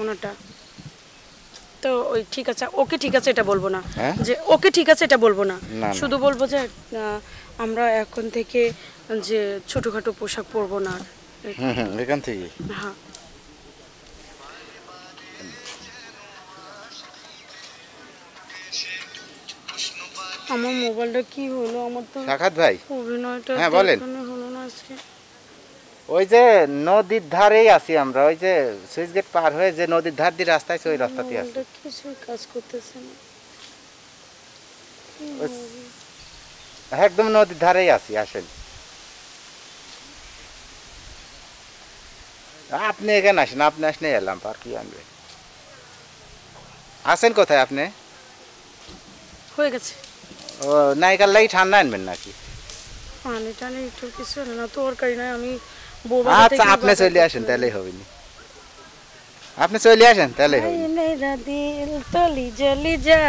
ওনাটা তো ওই ঠিক আছে ওকে ঠিক আছে এটা বলবো না হ্যাঁ? যে ওকে ঠিক আছে এটা বলবো না না, না। শুধু বলবো যে আমরা এখন থেকে যে ছোটখাটো পোশাক পরবো না এখান থেকে হ্যাঁ আমার মোবাইলটা কি হলো আমার তো সাখাত ভাই অভিনয়টা হ্যাঁ, বলেন। দেখানো হলো না আজকে ওই যে নদীর ধারেই আছি আমরা, ওই যে সুইচ গেট পার হয়ে যে নদীর ধার দিয়ে রাস্তা আছে ওই রাস্তাতেই আছি। মোবাইলটা কিছুই কাজ করতেছে না একদম নদীর ধারেই আছি, আসেন। আপনি এখানে আসেন, আপনি আসলে এলাম, আর কি আনবে। আসেন কোথায় আপনি? হয়ে গেছে ও নাইকার লাগি ঠান্ডা আনবেন নাকি? পানি টানি একটু কিছু হলো না তরকারি নয় আমি বউ আচ্ছা আপনি চলে আসেন তাহলেই হবে নি, আপনি চলে আসেন তাহলেই হবে। মেরা দিল তলি জলি যা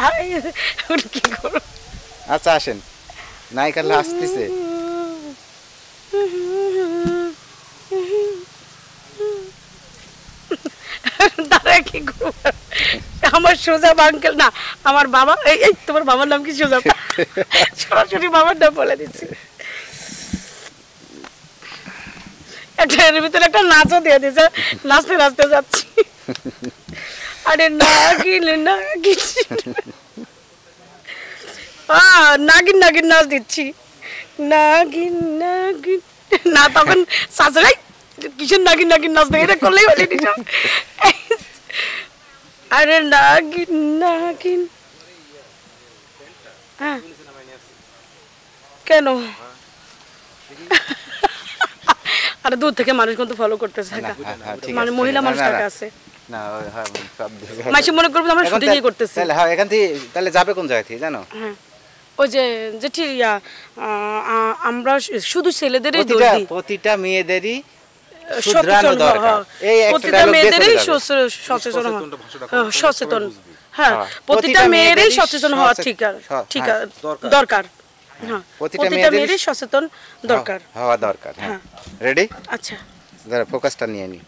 আই ওর কি করব আচ্ছা আসেন, নাইকার আসতেছে। দাঁড়া কি করব আমার সোজা আঙ্কেল না আমার বাবা এই এই তোমার বাবার নাম কি সোজা সরাসরি বাবার নাম বলে দিচ্ছি একটা এর ভিতরে একটা নাচও দিয়ে দিয়েছে নাচতে নাচতে যাচ্ছি আরে নাগিন নাগিন নাগিন নাগিন নাচ দিচ্ছি নাগিন নাগিন না তখন শাশুড়াই কিসের নাগিন নাগিন নাচ দেয় এটা করলেই হলে আরে নাগিন নাগিন হ্যাঁ কেন আরে দূর থেকে মানুষ কিন্তু ফলো করতেছে মানে মহিলা মানুষ টাকা আছে না হ্যাঁ সব মাসি মনে করবে আমরা শুটিং করতেছি তাহলে হ্যাঁ এখান থেকে তাহলে যাবে কোন জায়গা থেকে জানো? হ্যাঁ ওই যে যেটি আমরা শুধু ছেলেদেরই দোষ দিই প্রতিটা মেয়েদেরই সচেতন দরকার, এই একটা প্রতিটা ডায়লগ মেয়েদেরই দিয়ে সচেতন সচেতন হ্যাঁ প্রতিটা মেয়েরই সচেতন হওয়া ঠিক দরকার হ্যাঁ প্রতিটা মেয়েরই সচেতন দরকার হওয়া দরকার। হ্যাঁ রেডি? আচ্ছা ফোকাসটা নিয়ে নি।